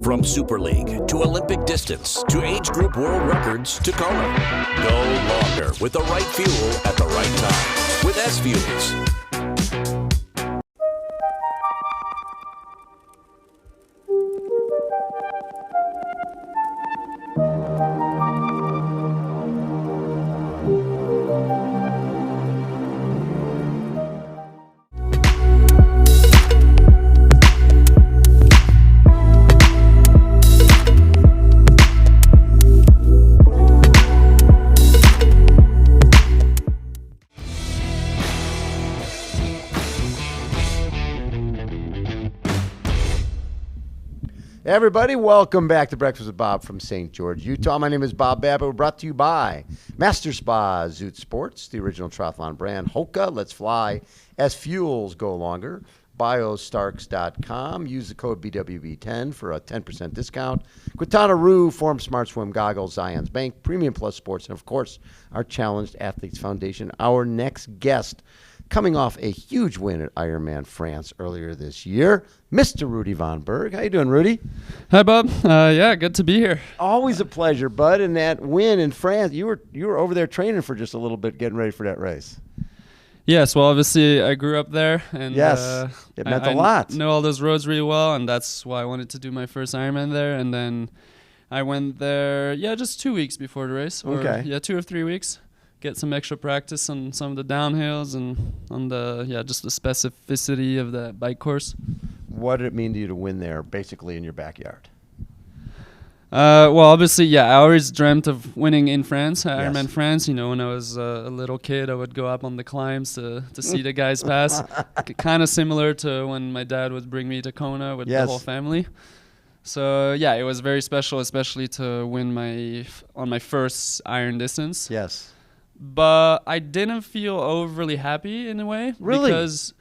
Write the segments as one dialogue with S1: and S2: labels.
S1: From Super League to Olympic distance to age group world records to Kona. Go longer with the right fuel at the right time with SFuels.
S2: Everybody, welcome back to Breakfast with Bob from St. George, Utah. My name is Bob Babbitt. We're brought to you by Master Spa, Zoot Sports, the original triathlon brand, HOKA, Let's Fly, SFuels, Go Longer, Biostarks.com. Use the code BWB10 for a 10% discount. Quintanaroo, Form Smart Swim Goggles, Zions Bank, Premium Plus Sports, and, of course, our Challenged Athletes Foundation. Our next guest, coming off a huge win at Ironman France earlier this year, Mr. Rudy Von Berg. How you doing, Rudy?
S3: Hi, Bob. Yeah, good to be here.
S2: Always a pleasure, bud. And that win in France, you were over there training for just a little bit, getting ready for that race.
S3: Yes, well, obviously, I grew up there. And
S2: yes, it meant a lot.
S3: I know all those roads really well, and that's why I wanted to do my first Ironman there. And then I went there, just 2 weeks before the race.
S2: Okay.
S3: Yeah, 2 or 3 weeks. Get some extra practice on some of the downhills and on just the specificity of the bike course.
S2: What did it mean to you to win there, basically in your backyard?
S3: Well, obviously, I always dreamt of winning in France,
S2: Yes.
S3: Ironman France. You know, when I was a little kid, I would go up on the climbs to see the guys pass. Kind of similar to when my dad would bring me to Kona with
S2: Yes.
S3: the whole family. So, it was very special, especially to win on my first iron distance.
S2: Yes.
S3: But I didn't feel overly happy in a way.
S2: Really?
S3: Because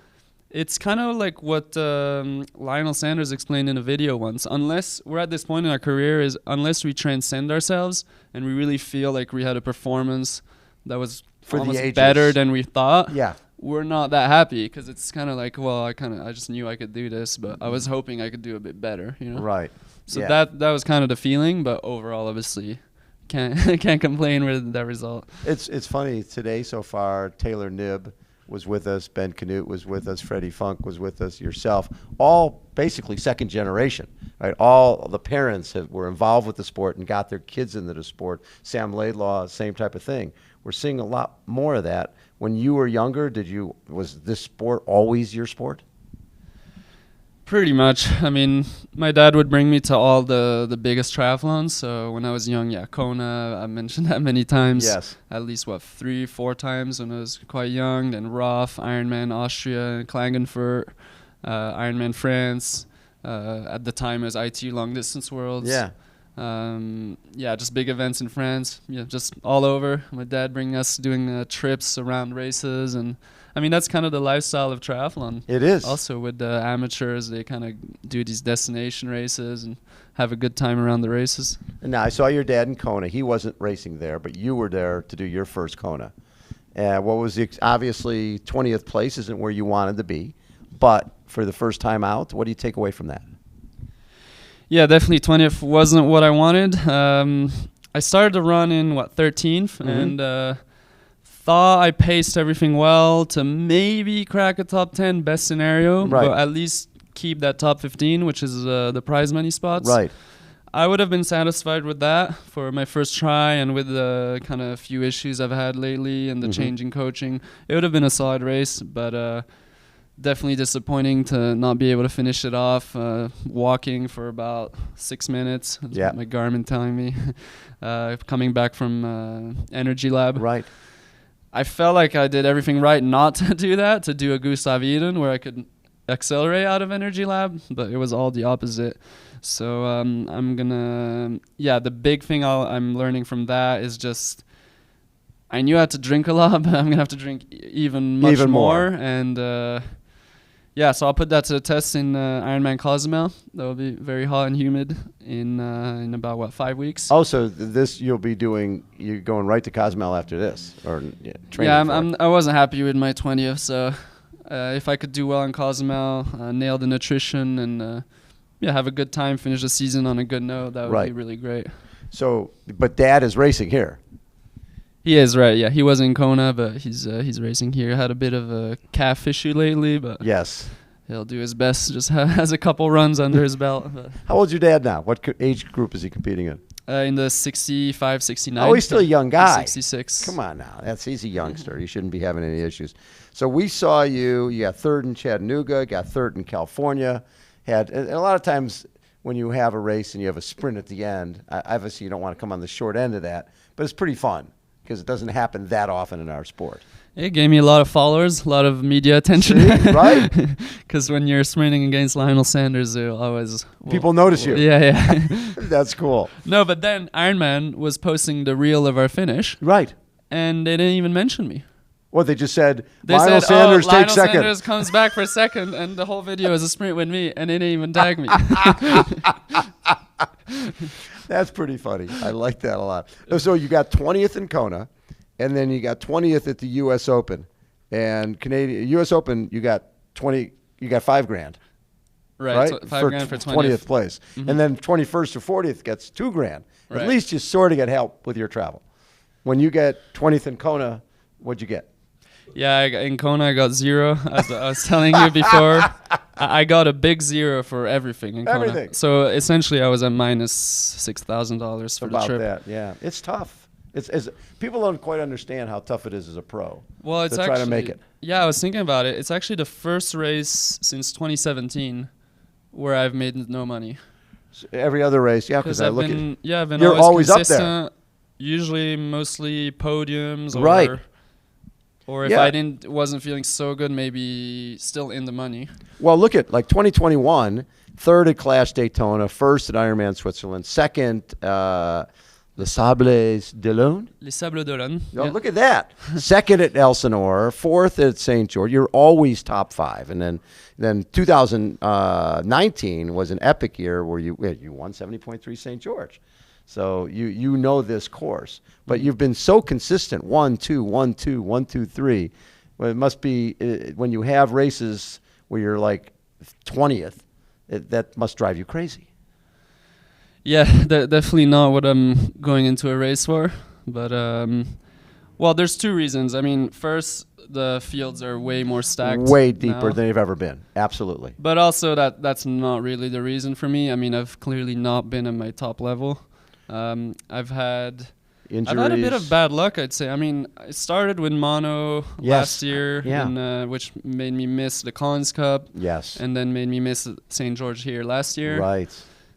S3: it's kind of like what Lionel Sanders explained in a video once. Unless we're at this point in our career, unless we transcend ourselves and we really feel like we had a performance that was
S2: For the
S3: almost
S2: ages.
S3: better than we thought,
S2: Yeah.
S3: we're not that happy because it's kind of like, well, I just knew I could do this, but I was hoping I could do a bit better, you know?
S2: Right.
S3: So
S2: Yeah.
S3: that was kind of the feeling, but overall, obviously, can't complain with that result.
S2: It's funny today so far. Taylor Knibb was with us, Ben Canute was with us, Freddie Funk was with us, yourself, all basically second generation, right? All the parents were involved with the sport and got their kids into the sport. Sam Laidlaw, same type of thing. We're seeing a lot more of that. When you were younger, was this sport always your sport?
S3: Pretty much. I mean, my dad would bring me to all the biggest triathlons. So when I was young, Kona, I mentioned that many times.
S2: Yes.
S3: At least, 3-4 times when I was quite young. Then Roth, Ironman Austria, Klagenfurt, Ironman France. At the time, it was IT Long Distance Worlds.
S2: Yeah.
S3: Just big events in France. Yeah, just all over. My dad bringing us doing trips around races, and I mean that's kind of the lifestyle of triathlon.
S2: It is.
S3: Also with the amateurs, they kind of do these destination races and have a good time around the races.
S2: And now I saw your dad in Kona. He wasn't racing there, but you were there to do your first Kona. What was obviously 20th place isn't where you wanted to be, but for the first time out, what do you take away from that?
S3: Yeah, definitely 20th wasn't what I wanted. I started to run in 13th, and thought I paced everything well to maybe crack a top 10 best scenario,
S2: right.
S3: But at least keep that top 15, which is the prize money spots.
S2: Right.
S3: I would have been satisfied with that for my first try, and with the kind of few issues I've had lately and the changing coaching, it would have been a solid race, but definitely disappointing to not be able to finish it off, walking for about 6 minutes. That's
S2: Yeah.
S3: what my Garmin telling me. Coming back from Energy Lab.
S2: Right.
S3: I felt like I did everything right not to do that, to do a Gustav Iden where I could accelerate out of Energy Lab, but it was all the opposite. So I'm gonna, the big thing I'm learning from that is just, I knew I had to drink a lot, but I'm gonna have to drink even more. And so I'll put that to the test in Ironman Cozumel. That will be very hot and humid in about 5 weeks.
S2: Oh, so this you're going right to Cozumel after this, or training?
S3: I wasn't happy with my 20th, so if I could do well in Cozumel, nail the nutrition, and have a good time, finish the season on a good note. That would be
S2: Right.
S3: really great.
S2: So, but Dad is racing here.
S3: He is, right. Yeah, he was in Kona, but he's racing here. Had a bit of a calf issue lately, but
S2: Yes.
S3: he'll do his best. Just has a couple runs under his belt. But,
S2: How old's your dad now? What age group is he competing in?
S3: in the 65, 69.
S2: Oh, he's still a young guy.
S3: 66.
S2: Come on now. He's a youngster. He shouldn't be having any issues. So we saw you. You got third in Chattanooga, got third in California. And a lot of times when you have a race and you have a sprint at the end, obviously you don't want to come on the short end of that, but it's pretty fun because it doesn't happen that often in our sport.
S3: It gave me a lot of followers, a lot of media attention.
S2: See? Right?
S3: Because when you're sprinting against Lionel Sanders,
S2: People notice you.
S3: Yeah.
S2: That's cool.
S3: No, but then Ironman was posting the reel of our finish,
S2: Right.
S3: and they didn't even mention me.
S2: Well, they just said,
S3: They
S2: Lionel
S3: said,
S2: Sanders
S3: Lionel
S2: takes second.
S3: Sanders comes back for second, and the whole video is a sprint with me, and they didn't even tag me.
S2: That's pretty funny. I like that a lot. So you got 20th in Kona, and then you got 20th at the U.S. Open. And Canadian U.S. Open, you got $5,000.
S3: Right,
S2: So
S3: $5,000 for 20th.
S2: place.
S3: Mm-hmm.
S2: And then 21st or 40th gets $2,000.
S3: Right.
S2: At least you sort of get help with your travel. When you get 20th in Kona, what'd you get?
S3: Yeah, in Kona I got 0. As I was telling you before, I got a big 0 for everything in Kona.
S2: Everything.
S3: So essentially I was at minus $6,000 for the
S2: About
S3: trip.
S2: that, yeah. It's tough. It's people don't quite understand how tough it is as a pro.
S3: Well, it's
S2: to
S3: actually
S2: try to make it.
S3: Yeah, I was thinking about it. It's actually the first race since 2017 where I've made no money.
S2: Every other race, yeah, because I
S3: I've
S2: look
S3: been,
S2: at
S3: yeah, I've been
S2: you're always up there.
S3: consistent. Usually, mostly podiums, or,
S2: Right.
S3: Or if
S2: Yeah.
S3: I wasn't feeling so good, maybe still in the money.
S2: Well, look at like 2021, third at Clash Daytona, first at Ironman Switzerland, second Les Sables d'Olonne.
S3: Les Sables d'Olonne.
S2: Oh,
S3: yeah.
S2: look at that. Second at Elsinore, fourth at St. George. You're always top 5. And then 2019 was an epic year where you won 70.3 St. George. So you know this course, but you've been so consistent. 1, 2, 1, 2, 1, 2, 3. Well, it must be when you have races where you're like 20th, that must drive you crazy.
S3: Yeah, definitely not what I'm going into a race for. But, well, there's 2 reasons. I mean, first, the fields are way more stacked.
S2: Way deeper
S3: now.
S2: than they've ever been. Absolutely.
S3: But also that's not really the reason for me. I mean, I've clearly not been at my top level. I've had
S2: Injuries.
S3: a bit of bad luck, I'd say. I mean, it started with mono last year,
S2: Yeah.
S3: and, which made me miss the Collins Cup.
S2: Yes.
S3: And then made me miss St. George here last year.
S2: Right.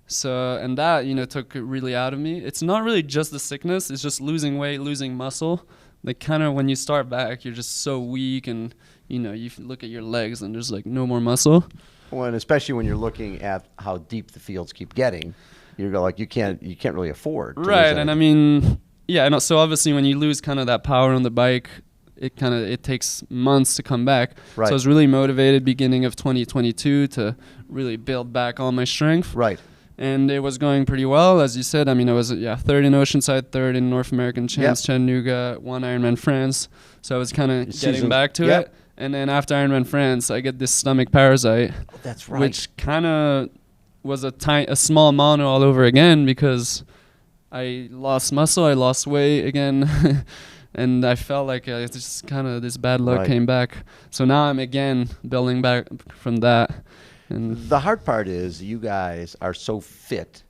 S3: So, and that, took it really out of me. It's not really just the sickness. It's just losing weight, losing muscle. Like, kind of when you start back, you're just so weak, and, you look at your legs and there's, like, no more muscle.
S2: Well, and especially when you're looking at how deep the fields keep getting, you go like you can't really afford to lose
S3: Right, and I
S2: anything.
S3: mean, yeah, and so obviously when you lose kind of that power on the bike, it takes months to come back.
S2: Right.
S3: So I was really motivated beginning of 2022 to really build back all my strength.
S2: Right.
S3: And it was going pretty well, as you said. I mean, I was third in Oceanside, third in North American Champs, Chattanooga, won Ironman France. So I was kind of getting back to it. And then after Ironman France, I get this stomach parasite.
S2: Oh, that's right.
S3: Which kind of was a small mono all over again because I lost muscle, I lost weight again, and I felt like it's just kind of this bad luck came back. So now I'm again building back from that. And
S2: the hard part is you guys are so fit,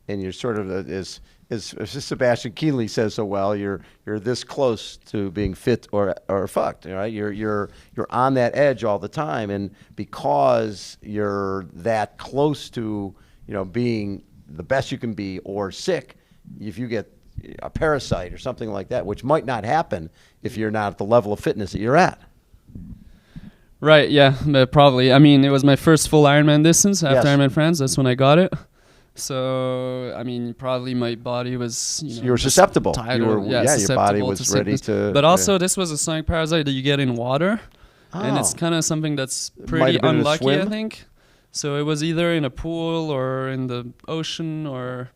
S2: and you're sort of as Sebastian Kienle says so well, you're this close to being fit or fucked, right? You're on that edge all the time, and because you're that close to being the best you can be or sick, if you get a parasite or something like that, which might not happen if you're not at the level of fitness that you're at.
S3: Right, yeah, but probably. I mean, it was my first full Ironman distance after Ironman France. That's when I got it. So, I mean, probably my body was,
S2: you were susceptible.
S3: Title,
S2: your body was ready to.
S3: But also, this was a stomach parasite that you get in water, and it's kind of something that's pretty unlucky, I think. So it was either in a pool or in the ocean or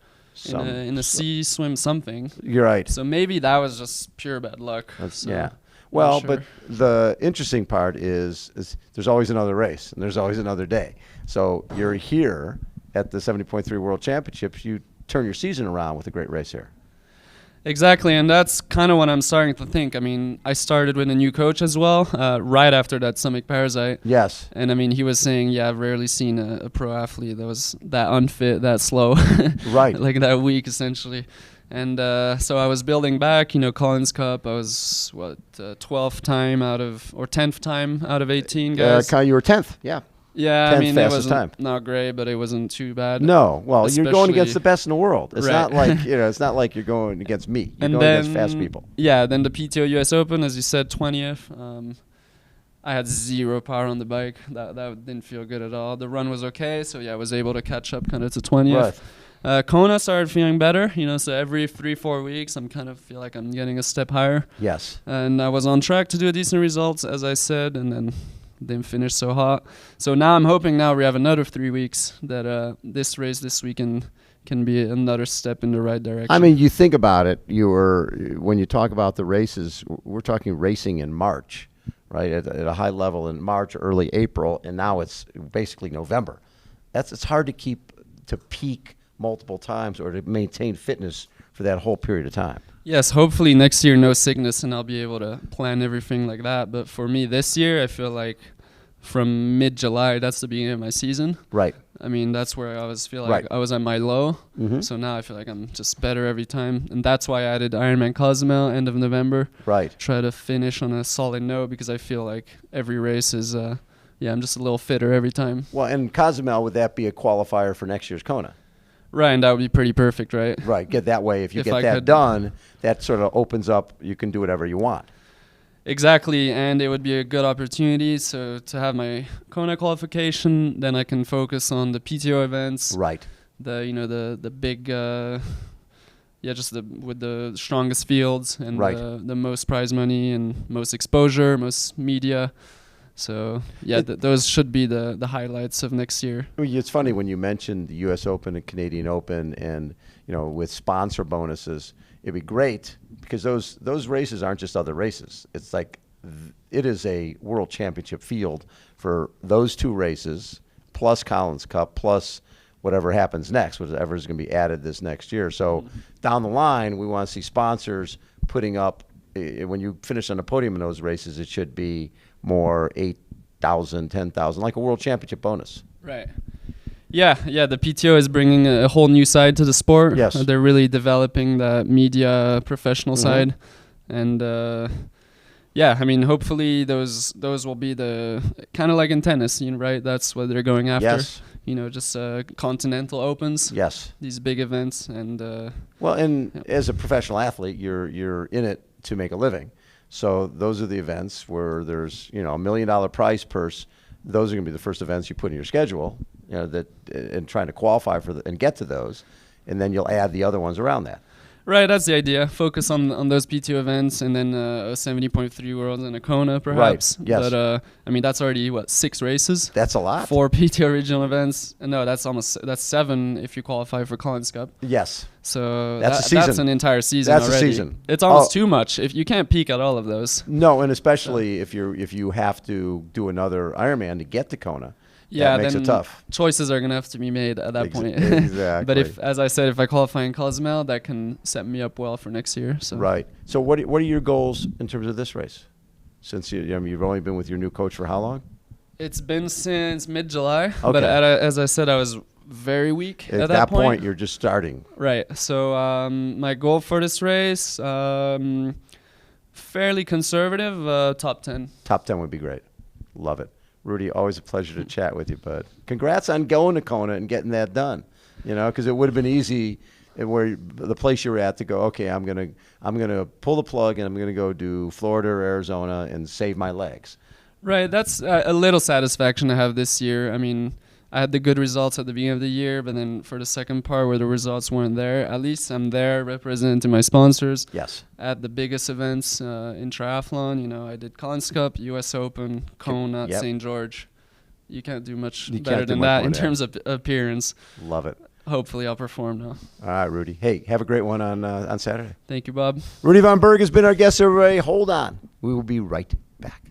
S3: in the sea, swim something.
S2: You're right.
S3: So maybe that was just pure bad luck.
S2: Yeah. Well, but the interesting part is there's always another race and there's always another day. So you're here at the 70.3 World Championships, you turn your season around with a great race here.
S3: Exactly, and that's kind of what I'm starting to think. I mean, I started with a new coach as well, right after that stomach parasite.
S2: Yes.
S3: And I mean, he was saying, yeah, I've rarely seen a pro athlete that was that unfit, that slow.
S2: Right.
S3: Like that weak, essentially. And so I was building back, Collins Cup. I was, 12th time out of, or 10th time out of 18 guys.
S2: You were 10th, yeah.
S3: Yeah,
S2: 10th
S3: I mean, it
S2: fastest
S3: wasn't
S2: time.
S3: not great, but it wasn't too bad.
S2: No, well, you're going
S3: Especially-
S2: against the best in the world. It's
S3: Right.
S2: not like it's not like you're going against me. You're
S3: And
S2: going
S3: then,
S2: against fast people.
S3: Yeah, then the PTO US Open, as you said, 20th. I had zero power on the bike. That didn't feel good at all. The run was okay, so yeah, I was able to catch up kind of to 20th.
S2: Right.
S3: Kona started feeling better, so every 3-4 weeks I'm kind of feel like I'm getting a step higher.
S2: Yes.
S3: And I was on track to do decent results, as I said, and then didn't finish so hot. So now I'm hoping now we have another 3 weeks that this race this weekend can be another step in the right direction.
S2: I mean, you think about it. When you talk about the races, we're talking racing in March, right? At a high level in March, early April, and now it's basically November. It's hard to peak multiple times or to maintain fitness for that whole period of time.
S3: Yes, hopefully next year no sickness and I'll be able to plan everything like that. But for me this year, I feel like from mid-July, that's the beginning of my season.
S2: Right.
S3: I mean, that's where I always feel like
S2: Right.
S3: I was at my low.
S2: Mhm.
S3: So now I feel like I'm just better every time. And that's why I added Ironman Cozumel end of November.
S2: Right.
S3: Try to finish on a solid note because I feel like every race is, I'm just a little fitter every time.
S2: Well, and Cozumel, would that be a qualifier for next year's Kona?
S3: Right, and that would be pretty perfect, right?
S2: Right. Get that way. If you
S3: If
S2: get
S3: I
S2: that
S3: could-
S2: done, that sort of opens up. You can do whatever you want.
S3: Exactly, and it would be a good opportunity. So to have my Kona qualification, then I can focus on the PTO events.
S2: Right.
S3: The big, with the strongest fields and
S2: Right.
S3: the most prize money and most exposure, most media. So yeah, those should be the highlights of next year.
S2: I mean, it's funny when you mentioned the U.S. Open and Canadian Open, and with sponsor bonuses, it'd be great because those races aren't just other races. It's like it is a world championship field for those two races, plus Collins Cup, plus whatever happens next, whatever is going to be added this next year. So down the line, we want to see sponsors putting up. When you finish on the podium in those races, it should be more 8,000, 10,000, like a world championship bonus.
S3: Right. Yeah. The PTO is bringing a whole new side to the sport.
S2: Yes.
S3: They're really developing that media professional side. And I mean, hopefully those will be the kind of like in tennis, right? That's what they're going after.
S2: Yes.
S3: Just continental opens.
S2: Yes.
S3: These big events and
S2: Well, and as a professional athlete, you're in it to make a living. So those are the events where there's $1 million prize purse. Those are going to be the first events you put in your schedule, and trying to qualify for and get to those, and then you'll add the other ones around that.
S3: Right, that's the idea. Focus on those PTO events and then a 70.3 Worlds and a Kona, perhaps.
S2: Right, yes.
S3: But, I mean, that's already, 6 races?
S2: That's a lot.
S3: 4 PTO regional events. No, that's 7 if you qualify for Collins Cup.
S2: Yes.
S3: So
S2: That's a season.
S3: that's an entire season
S2: That's a
S3: already.
S2: season.
S3: It's almost too much. If you can't peak at all of those.
S2: No, and especially if you have to do another Ironman to get to Kona.
S3: Yeah,
S2: that makes
S3: then
S2: it tough.
S3: Choices are going to have to be made at that point.
S2: Exactly.
S3: But as I said, if I qualify in Cozumel, that can set me up well for next year. So.
S2: Right. So what are your goals in terms of this race? Since you've only been with your new coach for how long?
S3: It's been since mid-July.
S2: Okay.
S3: But as I said, I was very weak at that
S2: point. You're just starting.
S3: Right. So my goal for this race, fairly conservative, top 10.
S2: Top 10 would be great. Love it. Rudy, always a pleasure to chat with you, bud. Congrats on going to Kona and getting that done. Because it would have been easy where the place you were at to go, okay, I'm gonna pull the plug and I'm gonna go do Florida or Arizona and save my legs.
S3: Right. That's a little satisfaction to have this year. I mean, I had the good results at the beginning of the year, but then for the second part where the results weren't there, at least I'm there representing my sponsors.
S2: Yes.
S3: At the biggest events in triathlon. I did Collins Cup, US Open, Kona,
S2: Yep.
S3: St. George. You can't do much
S2: You
S3: better
S2: can't do
S3: than
S2: much
S3: that
S2: more
S3: in
S2: than
S3: terms of appearance.
S2: Love it.
S3: Hopefully I'll perform now.
S2: All right, Rudy. Hey, have a great one on Saturday.
S3: Thank you, Bob.
S2: Rudy Von Berg has been our guest, everybody. Hold on. We will be right back.